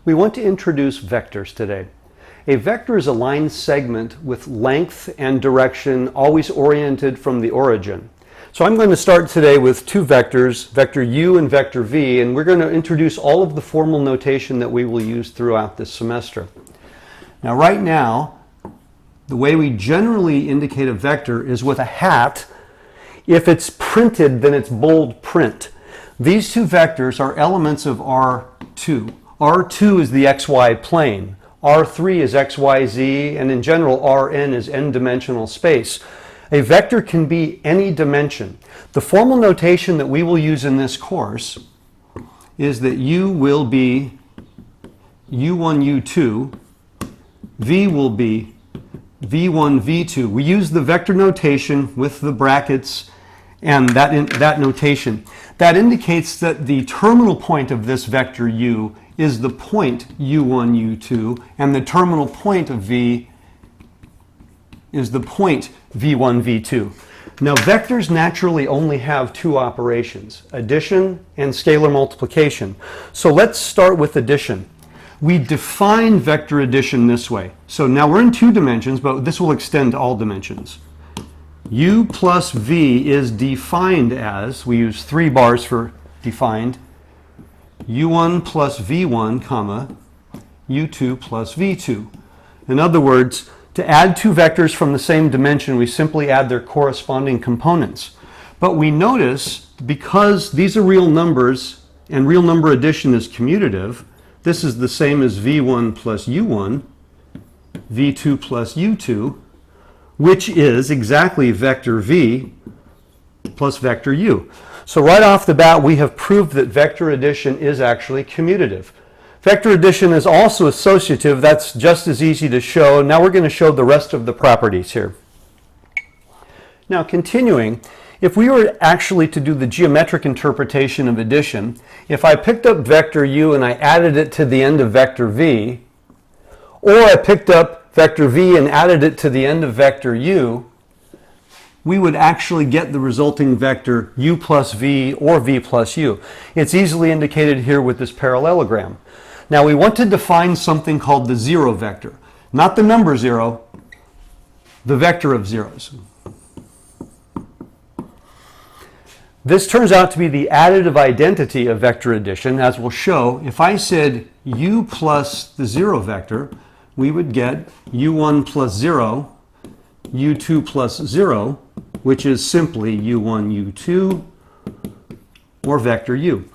We want to introduce vectors today. A vector is a line segment with length and direction always oriented from the origin. So I'm going to start today with two vectors, vector u and vector v, and we're going to introduce all of the formal notation that we will use throughout this semester. Now right now, the way we generally indicate a vector is with a hat. If it's printed, then it's bold print. These two vectors are elements of R2. R2 is the xy plane. R3 is xyz, and in general, Rn is n-dimensional space. A vector can be any dimension. The formal notation that we will use in this course is that u will be u1, u2, v will be v1, v2. We use the vector notation with the brackets and that notation. That indicates that the terminal point of this vector u is the point u1, u2, and the terminal point of v is the point v1, v2. Now vectors naturally only have two operations, addition and scalar multiplication. So let's start with addition. We define vector addition this way. So now we're in two dimensions, but this will extend to all dimensions. U plus v is defined as, we use 3 bars for defined, u1 plus v1, comma, u2 plus v2. In other words, to add two vectors from the same dimension, we simply add their corresponding components. But we notice, because these are real numbers and real number addition is commutative, this is the same as v1 plus u1, v2 plus u2, which is exactly vector v plus vector u. So right off the bat, we have proved that vector addition is actually commutative. Vector addition is also associative. That's just as easy to show. Now we're going to show the rest of the properties here. Now continuing, if we were actually to do the geometric interpretation of addition, if I picked up vector u and I added it to the end of vector v, or I picked up vector v and added it to the end of vector u, we would actually get the resulting vector u plus v or v plus u. It's easily indicated here with this parallelogram. Now we want to define something called the zero vector. Not the number 0, the vector of zeros. This turns out to be the additive identity of vector addition. As we'll show, if I said u plus the 0 vector, we would get u1 plus 0, u2 plus 0, which is simply u1, u2, or vector u.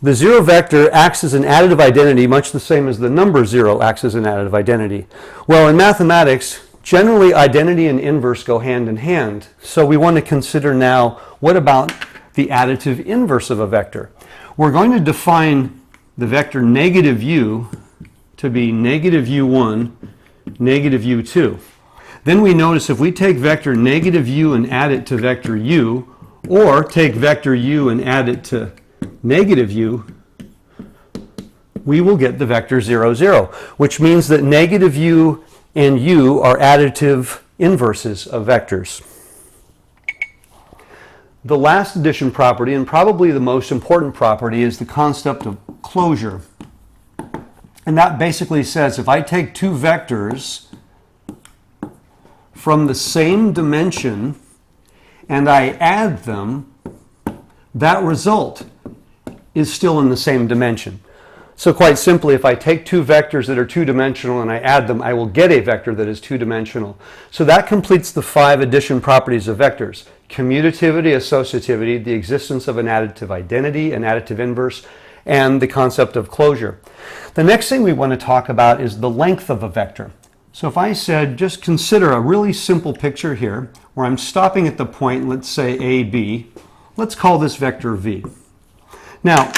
The 0 vector acts as an additive identity, much the same as the number 0 acts as an additive identity. Well, in mathematics, generally identity and inverse go hand in hand. So we want to consider now, what about the additive inverse of a vector? We're going to define the vector negative u to be negative u1, negative u2. Then we notice if we take vector negative u and add it to vector u, or take vector u and add it to negative u, we will get the vector 0, 0, which means that negative u and u are additive inverses of vectors. The last addition property, and probably the most important property, is the concept of closure. And that basically says if I take two vectors from the same dimension and I add them, that result is still in the same dimension. So quite simply, if I take two vectors that are two-dimensional and I add them, I will get a vector that is two-dimensional. So that completes the 5 addition properties of vectors: commutativity, associativity, the existence of an additive identity, an additive inverse, and the concept of closure. The next thing we want to talk about is the length of a vector. So if I said, just consider a really simple picture here where I'm stopping at the point, let's say AB, let's call this vector v. Now,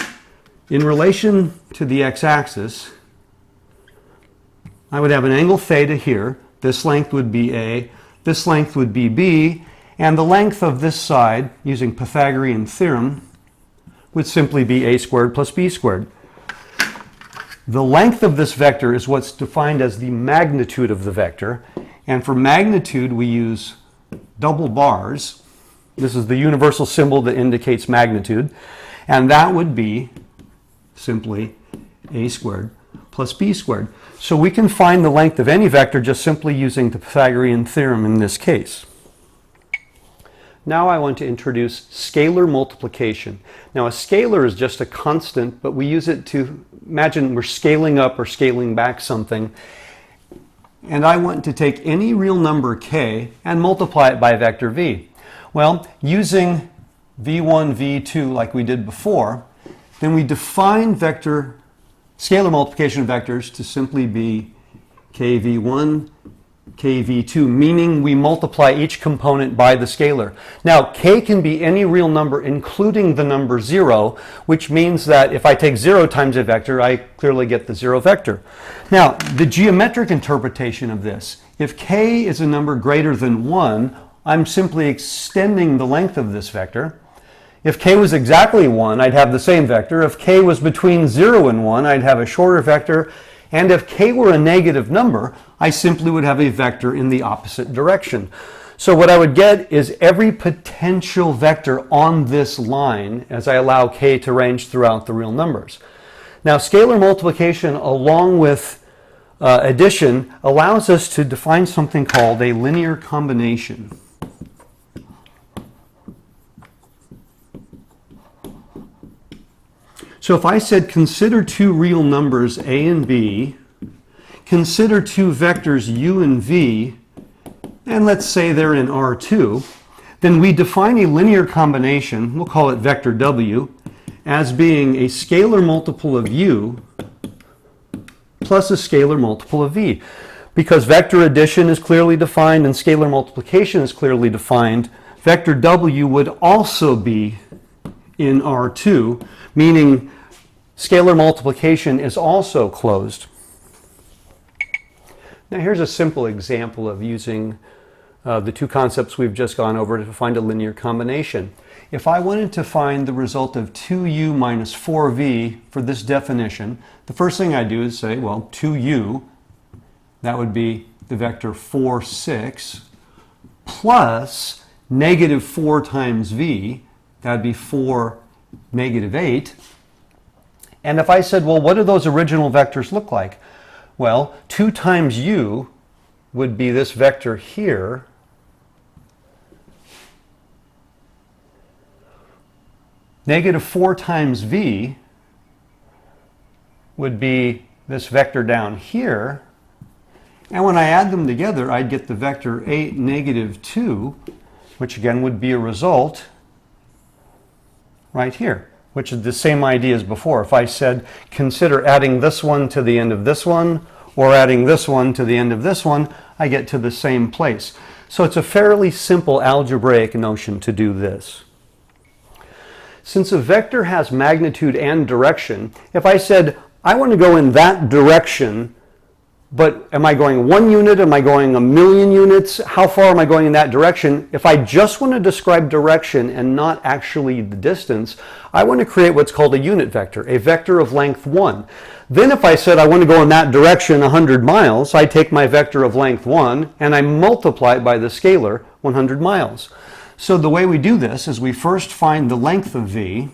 in relation to the x-axis, I would have an angle theta here. This length would be A, this length would be B, and the length of this side, using Pythagorean theorem, would simply be a squared plus b squared. The length of this vector is what's defined as the magnitude of the vector, and for magnitude we use double bars. This is the universal symbol that indicates magnitude, and that would be simply a squared plus b squared. So we can find the length of any vector just simply using the Pythagorean theorem in this case. Now I want to introduce scalar multiplication. Now a scalar is just a constant, but we use it to imagine we're scaling up or scaling back something. And I want to take any real number k and multiply it by vector v. Well, using v1, v2 like we did before, then we define scalar multiplication of vectors to simply be kv1, kv2, meaning we multiply each component by the scalar. Now, k can be any real number, including the number 0, which means that if I take 0 times a vector, I clearly get the 0 vector. Now, the geometric interpretation of this, if k is a number greater than 1, I'm simply extending the length of this vector. If k was exactly 1, I'd have the same vector. If k was between 0 and 1, I'd have a shorter vector. And if k were a negative number, I simply would have a vector in the opposite direction. So what I would get is every potential vector on this line as I allow k to range throughout the real numbers. Now, scalar multiplication along with addition allows us to define something called a linear combination. So if I said consider two real numbers a and b, consider two vectors u and v, and let's say they're in R2, then we define a linear combination, we'll call it vector w, as being a scalar multiple of u plus a scalar multiple of v. Because vector addition is clearly defined and scalar multiplication is clearly defined, vector w would also be in R2, meaning scalar multiplication is also closed. Now here's a simple example of using the two concepts we've just gone over to find a linear combination. If I wanted to find the result of 2u minus 4v for this definition, the first thing I do is say, well, 2u, that would be the vector 4, 6, plus negative 4 times v, that would be 4, negative 8. And if I said, well, what do those original vectors look like? Well, 2 times u would be this vector here. Negative 4 times v would be this vector down here. And when I add them together, I'd get the vector 8, negative 2, which again would be a result right here, which is the same idea as before. If I said, consider adding this one to the end of this one, or adding this one to the end of this one, I get to the same place. So it's a fairly simple algebraic notion to do this. Since a vector has magnitude and direction, if I said, I want to go in that direction, but am I going 1 unit? Am I going 1,000,000 units? How far am I going in that direction? If I just want to describe direction and not actually the distance, I want to create what's called a unit vector, a vector of length 1. Then if I said I want to go in that direction 100 miles, I take my vector of length 1 and I multiply it by the scalar 100 miles. So the way we do this is we first find the length of v.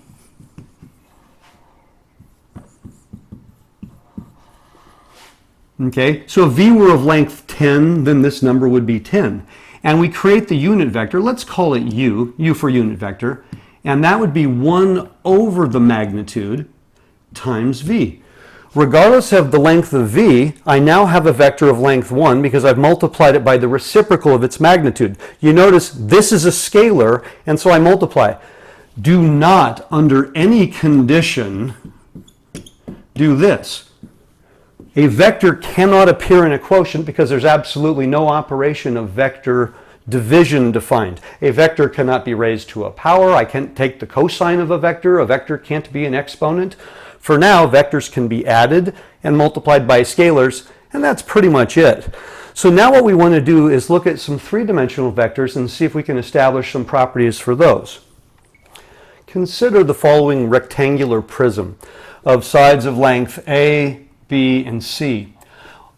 Okay, so if v were of length 10, then this number would be 10. And we create the unit vector, let's call it u for unit vector, and that would be 1 over the magnitude times v. Regardless of the length of v, I now have a vector of length 1 because I've multiplied it by the reciprocal of its magnitude. You notice this is a scalar, and so I multiply. Do not, under any condition, do this. A vector cannot appear in a quotient because there's absolutely no operation of vector division defined. A vector cannot be raised to a power. I can't take the cosine of a vector. A vector can't be an exponent. For now, vectors can be added and multiplied by scalars, and that's pretty much it. So now what we want to do is look at some three-dimensional vectors and see if we can establish some properties for those. Consider the following rectangular prism of sides of length A, B, and C.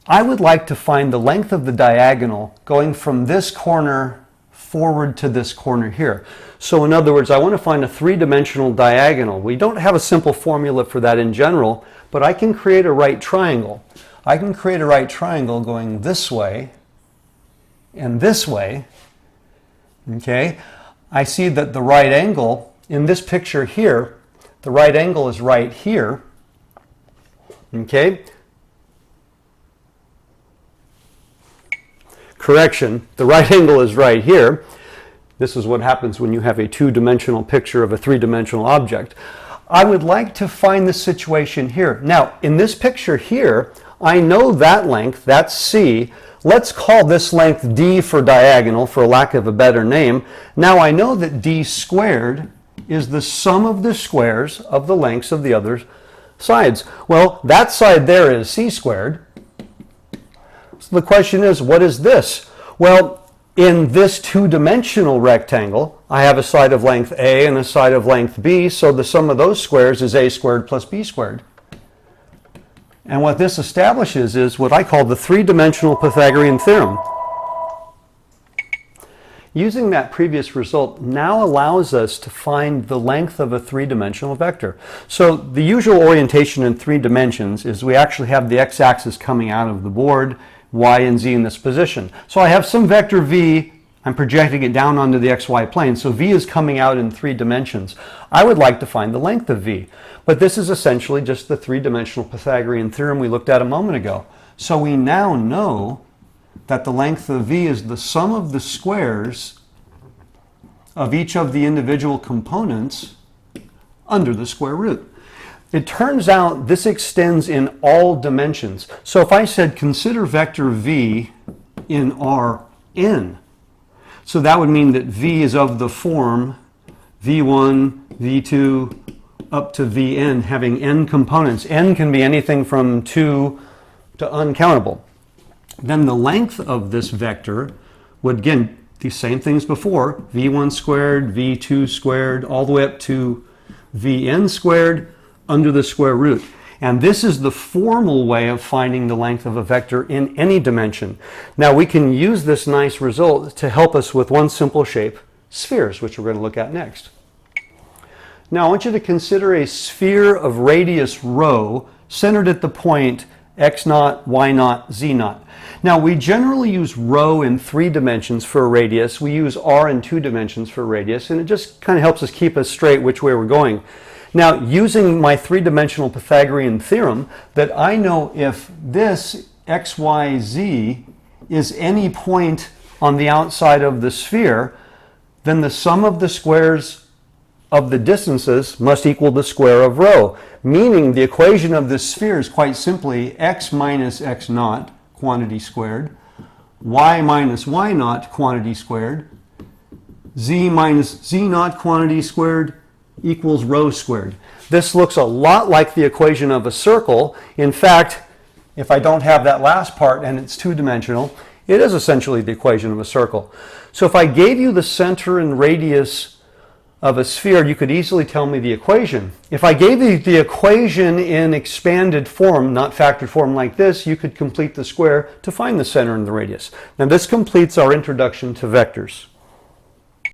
I would like to find the length of the diagonal going from this corner forward to this corner here. So in other words, I want to find a three-dimensional diagonal. We don't have a simple formula for that in general, but I can create a right triangle. I can create a right triangle going this way and this way. Okay, I see that the right angle in this picture here, the right angle is right here. Okay. Correction, the right angle is right here. This is what happens when you have a two-dimensional picture of a three-dimensional object. I would like to find the situation here. Now, in this picture here, I know that length, that's C. Let's call this length D for diagonal, for lack of a better name. Now I know that D squared is the sum of the squares of the lengths of the other sides. Well, that side there is C squared. So the question is, what is this? Well, in this two-dimensional rectangle, I have a side of length A and a side of length B, so the sum of those squares is A squared plus B squared. And what this establishes is what I call the three-dimensional Pythagorean theorem. Using that previous result now allows us to find the length of a three-dimensional vector. So the usual orientation in 3 dimensions is we actually have the x-axis coming out of the board, y and z in this position. So I have some vector v, I'm projecting it down onto the xy plane, so v is coming out in 3 dimensions. I would like to find the length of v, but this is essentially just the three-dimensional Pythagorean theorem we looked at a moment ago. So we now know that the length of v is the sum of the squares of each of the individual components under the square root. It turns out this extends in all dimensions. So if I said consider vector v in Rn, so that would mean that v is of the form v1, v2, up to vn, having n components. N can be anything from 2 to uncountable. Then the length of this vector would, again, the same things before, v1 squared, v2 squared, all the way up to vn squared under the square root. And this is the formal way of finding the length of a vector in any dimension. Now we can use this nice result to help us with one simple shape, spheres, which we're going to look at next. Now I want you to consider a sphere of radius rho centered at the point x naught, y naught, z naught. Now we generally use rho in 3 dimensions for a radius. We use r in 2 dimensions for a radius, and it just kind of helps us keep us straight which way we're going. Now, using my 3-dimensional Pythagorean theorem, that I know if this x, y, z is any point on the outside of the sphere, then the sum of the squares of the distances must equal the square of rho, meaning the equation of this sphere is quite simply x minus x naught, quantity squared, y minus y naught, quantity squared, z minus z naught, quantity squared, equals rho squared. This looks a lot like the equation of a circle. In fact, if I don't have that last part and it's 2-dimensional, it is essentially the equation of a circle. So if I gave you the center and radius of a sphere, you could easily tell me the equation. If I gave you the equation in expanded form, not factored form like this, you could complete the square to find the center and the radius. Now this completes our introduction to vectors.